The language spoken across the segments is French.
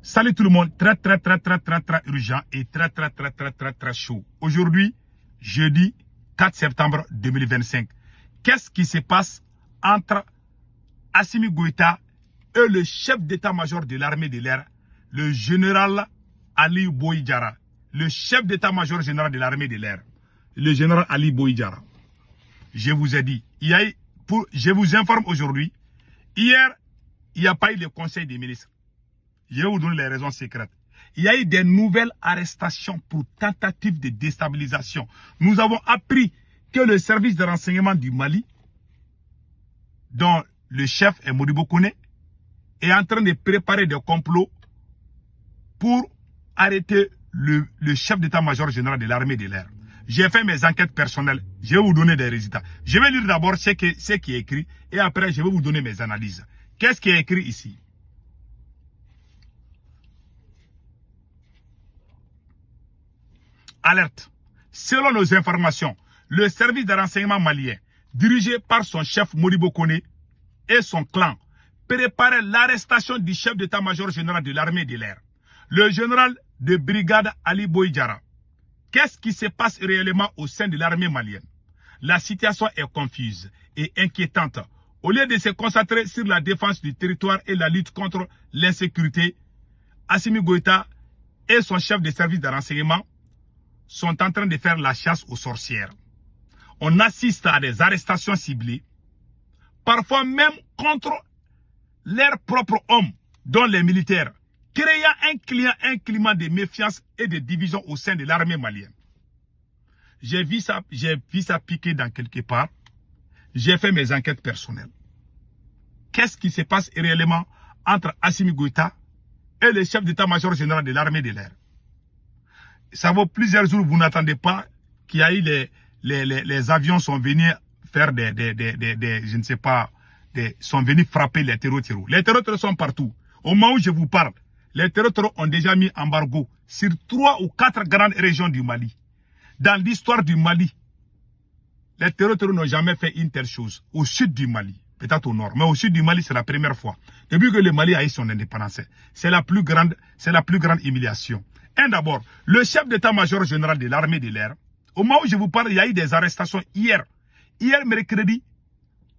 Salut tout le monde, très urgent et très chaud. Aujourd'hui, jeudi 4 septembre 2025. Qu'est-ce qui se passe entre Assimi Goïta et le chef d'état-major de l'armée de l'air, le général Ali Boïdjara, le chef d'état-major général de l'armée de l'air, le général Ali Boïdjara. Je vous ai dit, je vous informe aujourd'hui, hier, il n'y a pas eu le conseil des ministres. Je vais vous donner les raisons secrètes. Il y a eu des nouvelles arrestations pour tentative de déstabilisation. Nous avons appris que le service de renseignement du Mali, dont le chef est Modibo Kone, est en train de préparer des complots pour arrêter le chef d'état-major général de l'armée de l'air. J'ai fait mes enquêtes personnelles. Je vais vous donner des résultats. Je vais lire d'abord ce qui est écrit et après je vais vous donner mes analyses. Qu'est-ce qui est écrit ici? Alerte. Selon nos informations, le service de renseignement malien, dirigé par son chef Modibo Kone et son clan, préparait l'arrestation du chef d'état-major général de l'armée de l'air, le général de brigade Ali Boïdjara. Qu'est-ce qui se passe réellement au sein de l'armée malienne? La situation est confuse et inquiétante. Au lieu de se concentrer sur la défense du territoire et la lutte contre l'insécurité, Assimi Goïta et son chef de service de renseignement sont en train de faire la chasse aux sorcières. On assiste à des arrestations ciblées, parfois même contre leurs propres hommes, dont les militaires, créant un climat de méfiance et de division au sein de l'armée malienne. J'ai vu ça piquer dans quelque part. J'ai fait mes enquêtes personnelles. Qu'est-ce qui se passe réellement entre Assimi Goïta et le chef d'état-major général de l'armée de l'air? Ça vaut plusieurs jours, vous n'attendez pas qu'il y a eu les avions sont venus faire je ne sais pas, sont venus frapper les terreaux. Les terreaux sont partout. Au moment où je vous parle, les terreaux ont déjà mis embargo sur 3 ou 4 grandes régions du Mali. Dans l'histoire du Mali, les terreaux n'ont jamais fait une telle chose. Au sud du Mali, peut-être au nord, mais au sud du Mali, c'est la première fois. Depuis que le Mali a eu son indépendance, c'est la plus grande humiliation. D'abord, le chef d'état-major général de l'armée de l'air, au moment où je vous parle, il y a eu des arrestations hier. Hier, mercredi,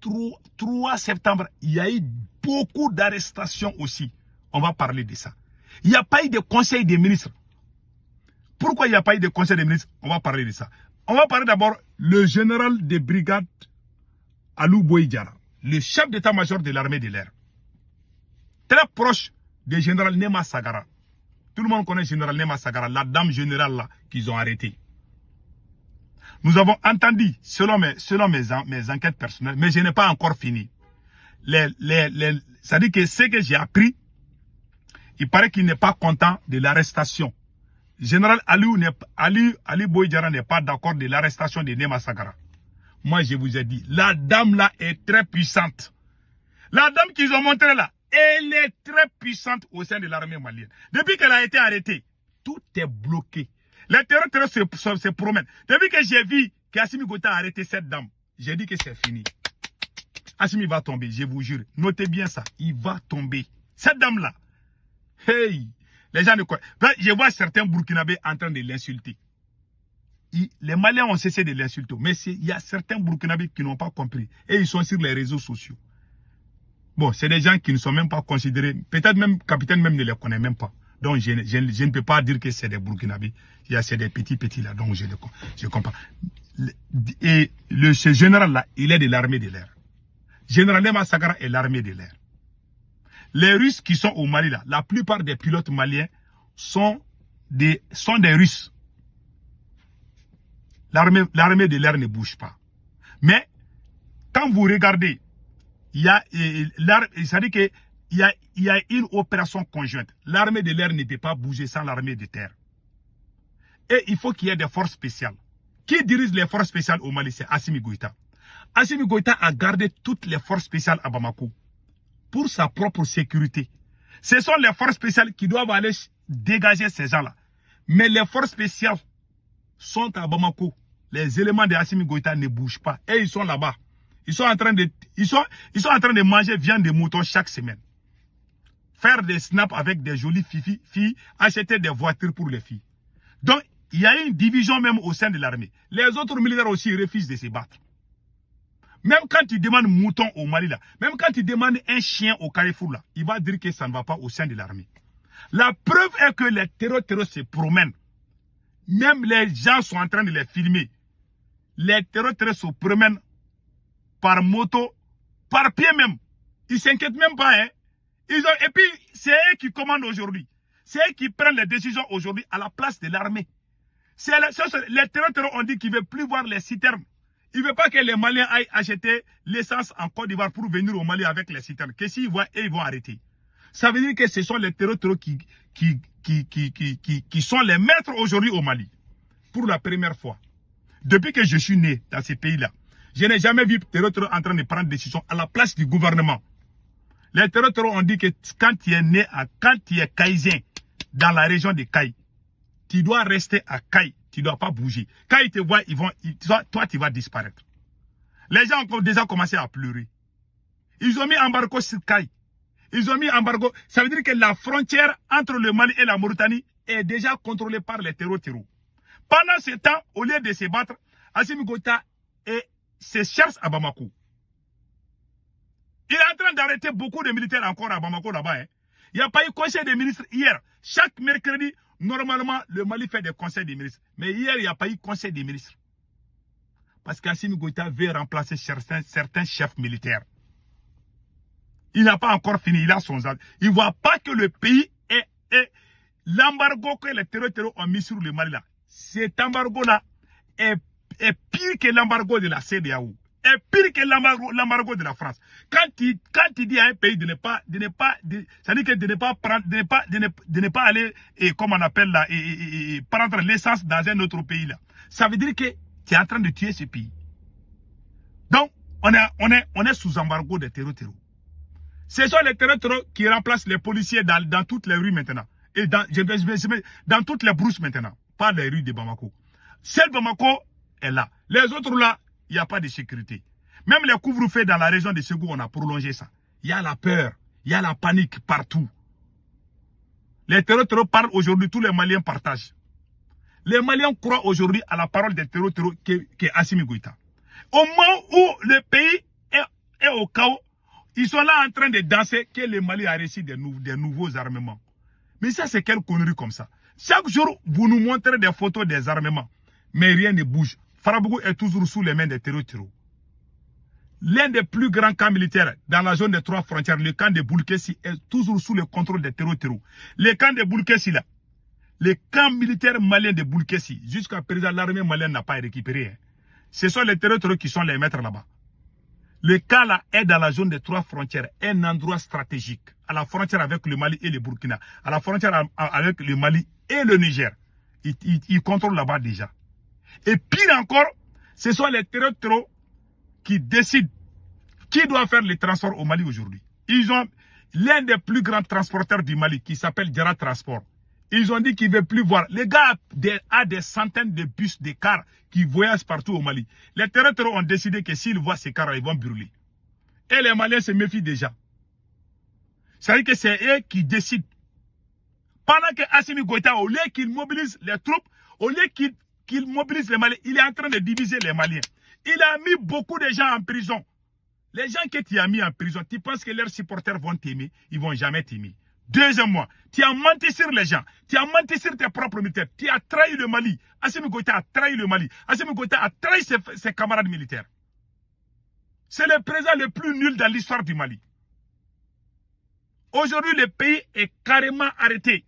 3 septembre, il y a eu beaucoup d'arrestations aussi. On va parler de ça. Il n'y a pas eu de conseil des ministres. Pourquoi il n'y a pas eu de conseil des ministres? On va parler de ça. On va parler d'abord le général de brigade Alou Boïdjara, le chef d'état-major de l'armée de l'air. Très proche du général Nema Sagara. Tout le monde connaît le général Nema Sagara, la dame générale là qu'ils ont arrêtée. Nous avons entendu, selon mes enquêtes personnelles, mais je n'ai pas encore fini. Ça dit que ce que j'ai appris, il paraît qu'il n'est pas content de l'arrestation. Général Ali Boïdjara n'est pas d'accord de l'arrestation de Nema Sagara. Moi, je vous ai dit, la dame là est très puissante. La dame qu'ils ont montrée là, elle est très puissante au sein de l'armée malienne. Depuis qu'elle a été arrêtée, tout est bloqué. Les terroristes se promènent. Depuis que j'ai vu qu'Assimi Goïta a arrêté cette dame, j'ai dit que c'est fini. Assimi va tomber, je vous jure. Notez bien ça, il va tomber. Cette dame-là, hey, les gens ne croient. Je vois certains Burkinabés en train de l'insulter. Les Maliens ont cessé de l'insulter, mais il y a certains Burkinabés qui n'ont pas compris. Et ils sont sur les réseaux sociaux. Bon, c'est des gens qui ne sont même pas considérés. Peut-être même, capitaine même ne les connaît même pas. Donc, je ne peux pas dire que c'est des Burkinabés. C'est des petits là, donc je comprends. Et ce général-là, il est de l'armée de l'air. Général Nema Sagara est l'armée de l'air. Les Russes qui sont au Mali là, la plupart des pilotes maliens sont des Russes. L'armée de l'air ne bouge pas. Mais, quand vous regardez, ça dit que il y a une opération conjointe. L'armée de l'air ne peut pas bouger sans l'armée de terre. Et il faut qu'il y ait des forces spéciales. Qui dirige les forces spéciales au Mali? C'est Assimi Goïta. Assimi Goïta a gardé toutes les forces spéciales à Bamako pour sa propre sécurité. Ce sont les forces spéciales qui doivent aller dégager ces gens-là. Mais les forces spéciales sont à Bamako. Les éléments de Assimi Goïta ne bougent pas. Et ils sont là-bas. Ils sont en train de manger viande de mouton chaque semaine. faire des snaps avec des jolies filles, acheter des voitures pour les filles. Donc, il y a une division même au sein de l'armée. Les autres militaires aussi refusent de se battre. Même quand tu demandes mouton au Mali, là, même quand tu demandes un chien au Carrefour, là, il va dire que ça ne va pas au sein de l'armée. La preuve est que les terroristes se promènent. Même les gens sont en train de les filmer. Les terroristes se promènent par moto, par pied même. Ils ne s'inquiètent même pas. Hein. Et puis, c'est eux qui commandent aujourd'hui. C'est eux qui prennent les décisions aujourd'hui à la place de l'armée. Les terroristes ont dit qu'ils ne veulent plus voir les citernes. Ils ne veulent pas que les Maliens aillent acheter l'essence en Côte d'Ivoire pour venir au Mali avec les citernes. Que s'ils voient, ils vont arrêter. Ça veut dire que ce sont les terroristes qui sont les maîtres aujourd'hui au Mali. Pour la première fois. Depuis que je suis né dans ces pays-là, je n'ai jamais vu terroristes en train de prendre des décisions à la place du gouvernement. Les terroristes ont dit que quand tu es né, quand tu es caïsien dans la région de Caï, tu dois rester à Caï. Tu ne dois pas bouger. Quand ils te voient, toi, tu vas disparaître. Les gens ont déjà commencé à pleurer. Ils ont mis embargo sur Caï. Ils ont mis embargo. Ça veut dire que la frontière entre le Mali et la Mauritanie est déjà contrôlée par les terroristes. Pendant ce temps, au lieu de se battre, Assimi Goïta se cherche à Bamako. Il est en train d'arrêter beaucoup de militaires encore à Bamako là-bas. Hein. Il n'y a pas eu conseil des ministres hier. Chaque mercredi, normalement, le Mali fait des conseils des ministres. Mais hier, il n'y a pas eu conseil des ministres. Parce qu'Assimi Goïta veut remplacer certains chefs militaires. Il n'a pas encore fini, il a son âge. Il ne voit pas que le pays est l'embargo que les terroristes ont mis sur le Mali là. Cet embargo-là est pire que l'embargo de la CEDEAO. Est pire que l'embargo de la France. Quand tu dis à un pays de ne pas aller, comme on appelle là, prendre l'essence dans un autre pays là, ça veut dire que tu es en train de tuer ce pays. Donc, on est sous embargo des terroristes. Ce sont les terroristes qui remplacent les policiers dans toutes les rues maintenant. Et dans toutes les brousses maintenant. Pas les rues de Bamako. Seul Bamako est là. Les autres là, il n'y a pas de sécurité. Même les couvre-feux dans la région de Ségou, on a prolongé ça. Il y a la peur, il y a la panique partout. Les terroristes parlent aujourd'hui, tous les Maliens partagent. Les Maliens croient aujourd'hui à la parole des terroristes qu'est Assimi Goïta. Au moment où le pays est au chaos, ils sont là en train de danser que le Mali a reçu des nouveaux armements. Mais ça, c'est quelle connerie comme ça. Chaque jour, vous nous montrez des photos des armements. Mais rien ne bouge. Farabougou est toujours sous les mains des terroristes. L'un des plus grands camps militaires dans la zone des 3 frontières, le camp de Boulkessi, est toujours sous le contrôle des terroristes. Le camp de Boulkessi là, le camp militaire malien de Boulkessi, jusqu'à présent, l'armée malienne n'a pas récupéré. Hein. Ce sont les terroristes qui sont les maîtres là-bas. Le camp là est dans la zone des 3 frontières, un endroit stratégique, à la frontière avec le Mali et le Burkina, à la frontière avec le Mali et le Niger. Ils contrôlent là-bas déjà. Et pire encore, ce sont les terroristes qui décident qui doit faire les transports au Mali aujourd'hui. Ils ont l'un des plus grands transporteurs du Mali qui s'appelle Djara Transport. Ils ont dit qu'ils ne veulent plus voir. Les gars ont des centaines de bus, de cars qui voyagent partout au Mali. Les terroristes ont décidé que s'ils voient ces cars, ils vont brûler. Et les Maliens se méfient déjà. C'est-à-dire que c'est eux qui décident. Pendant que Assimi Goïta, au lieu qu'il mobilise les troupes, au lieu qu'il mobilise les Maliens, il est en train de diviser les Maliens. Il a mis beaucoup de gens en prison. Les gens que tu as mis en prison, tu penses que leurs supporters vont t'aimer? Ils ne vont jamais t'aimer. Deuxièmement, tu as menti sur les gens. Tu as menti sur tes propres militaires. Tu as trahi le Mali. Assimi Goïta a trahi le Mali. Assimi Goïta a trahi ses camarades militaires. C'est le président le plus nul dans l'histoire du Mali. Aujourd'hui, le pays est carrément arrêté.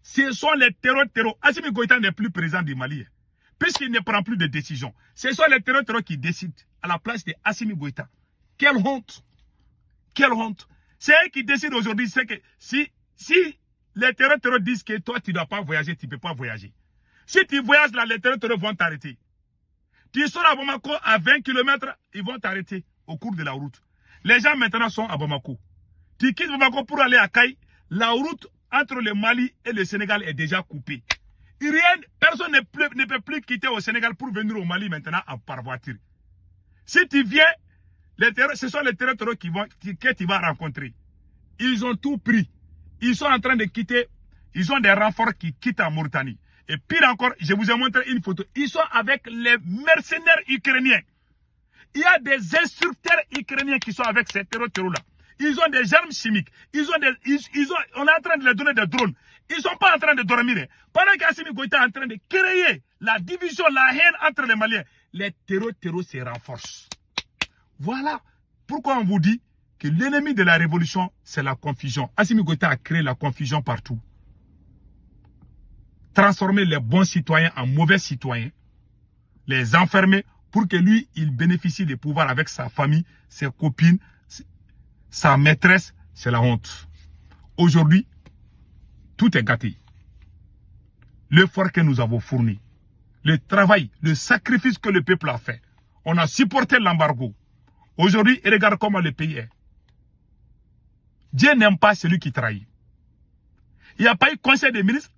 Ce sont les terroristes. Assimi Goïta n'est plus président du Mali. Puisqu'il ne prend plus de décision. Ce sont les terroristes qui décident à la place de Assimi Goïta. Quelle honte! Quelle honte! C'est eux qui décident aujourd'hui, c'est que si les terroristes disent que toi tu ne dois pas voyager, tu ne peux pas voyager. Si tu voyages là, les terroristes vont t'arrêter. Tu sors à Bamako à 20 km, ils vont t'arrêter au cours de la route. Les gens maintenant sont à Bamako. Tu quittes Bamako pour aller à Caï, la route entre le Mali et le Sénégal est déjà coupée. Personne ne peut plus quitter au Sénégal pour venir au Mali maintenant par voiture. Si tu viens, ce sont les terroristes que tu vas rencontrer. Ils ont tout pris. Ils sont en train de quitter, ils ont des renforts qui quittent en Mauritanie. Et pire encore, je vous ai montré une photo. Ils sont avec les mercenaires ukrainiens. Il y a des instructeurs ukrainiens qui sont avec ces terroristes-là. Ils ont des armes chimiques. On est en train de leur donner des drones. Ils ne sont pas en train de dormir. Pendant qu'Assimi Goïta est en train de créer la division, la haine entre les Maliens, les terroristes se renforcent. Voilà pourquoi on vous dit que l'ennemi de la révolution, c'est la confusion. Assimi Goïta a créé la confusion partout. Transformer les bons citoyens en mauvais citoyens. Les enfermer pour que lui, il bénéficie des pouvoirs avec sa famille, ses copines, sa maîtresse. C'est la honte. Aujourd'hui, tout est gâté. L'effort que nous avons fourni, le travail, le sacrifice que le peuple a fait. On a supporté l'embargo. Aujourd'hui, regarde comment le pays est. Dieu n'aime pas celui qui trahit. Il n'y a pas eu conseil des ministres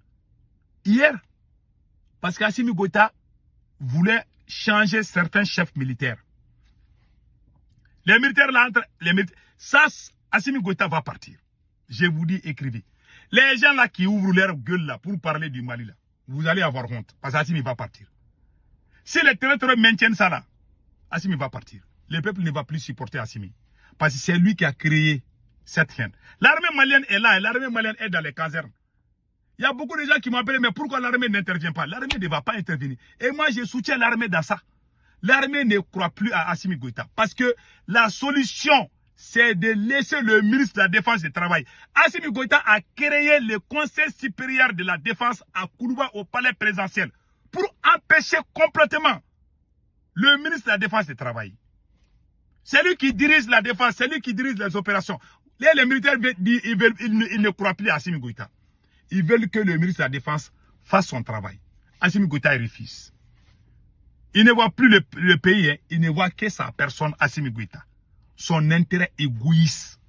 hier. Parce qu'Assimi Goïta voulait changer certains chefs militaires. Les militaires là, ça, Assimi Goïta va partir. Je vous dis, écrivez. Les gens là qui ouvrent leur gueule là pour parler du Mali là, vous allez avoir honte. Parce qu'Assimi va partir. Si les terroristes maintiennent ça là, Assimi va partir. Le peuple ne va plus supporter Assimi. Parce que c'est lui qui a créé cette haine. L'armée malienne est là et l'armée malienne est dans les casernes. Il y a beaucoup de gens qui m'appellent, mais pourquoi l'armée n'intervient pas? L'armée ne va pas intervenir. Et moi, je soutiens l'armée dans ça. L'armée ne croit plus à Assimi Goïta. Parce que la solution, c'est de laisser le ministre de la Défense du Travail. Assimi Goïta a créé le Conseil supérieur de la Défense à Koulouba au palais présidentiel pour empêcher complètement le ministre de la Défense du Travail. C'est lui qui dirige la défense, c'est lui qui dirige les opérations. Les militaires ils ne croient plus à Assimi Goïta. Ils veulent que le ministre de la Défense fasse son travail. Assimi Goïta refuse. Il ne voit plus le pays, hein. Il ne voit que sa personne, Assimi Goïta. Son intérêt égoïste.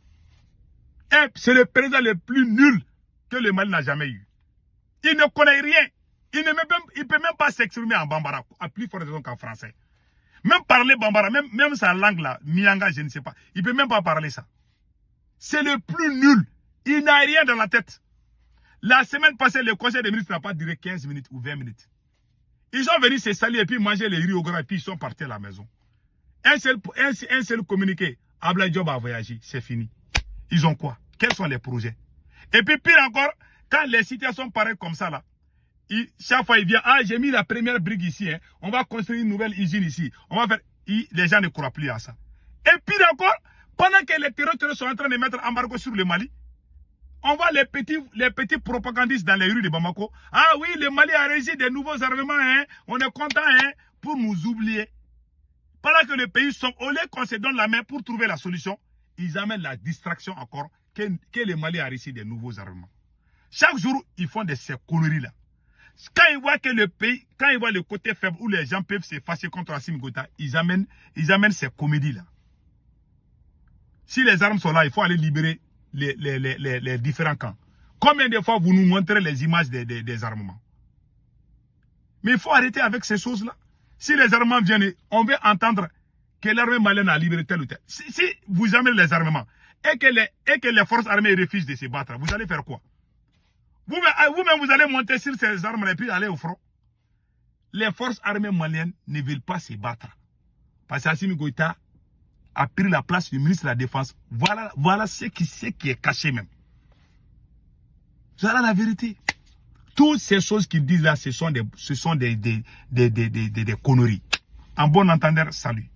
C'est le président le plus nul que le Mali n'a jamais eu. Il ne connaît rien. Il ne peut même pas s'exprimer en bambara, à plus forte raison qu'en français. Même parler bambara, même sa langue là, mianga, je ne sais pas. Il ne peut même pas parler ça. C'est le plus nul. Il n'a rien dans la tête. La semaine passée, le conseil des ministres n'a pas duré 15 minutes ou 20 minutes. Ils sont venus se saluer et puis manger les riz au grand et puis ils sont partis à la maison. Un seul communiqué. Ablaye Diop a voyagé. C'est fini. Ils ont quoi? Quels sont les projets? Et puis pire encore, quand les situations paraissent comme ça là, chaque fois il vient, ah j'ai mis la première brique ici, hein. On va construire une nouvelle usine ici. On va faire. Les gens ne croient plus à ça. Et pire encore, pendant que les terroristes sont en train de mettre embargo sur le Mali, on voit les petits propagandistes dans les rues de Bamako. Ah oui, le Mali a régi des nouveaux armements, hein. On est content, hein, pour nous oublier. Pendant que le pays sombre, au lieu qu'on se donne la main pour trouver la solution, ils amènent la distraction encore que le Mali a réussi des nouveaux armements. Chaque jour, ils font ces conneries-là. Quand ils voient que le pays, quand ils voient le côté faible où les gens peuvent se fâcher contre Assimi Goïta, ils amènent ces comédies-là. Si les armes sont là, il faut aller libérer les différents camps. Combien de fois vous nous montrez les images des armements? Mais il faut arrêter avec ces choses-là. Si les armements viennent, on veut entendre que l'armée malienne a libéré tel ou tel. Si vous amenez les armements et que les forces armées refusent de se battre, vous allez faire quoi? Vous-même, vous allez monter sur ces armes et puis aller au front. Les forces armées maliennes ne veulent pas se battre. Parce qu'Assimi Goïta a pris la place du ministre de la Défense. Voilà ce qui est caché même. Voilà la vérité. Toutes ces choses qu'ils disent là, ce sont des conneries. En bon entendeur, salut.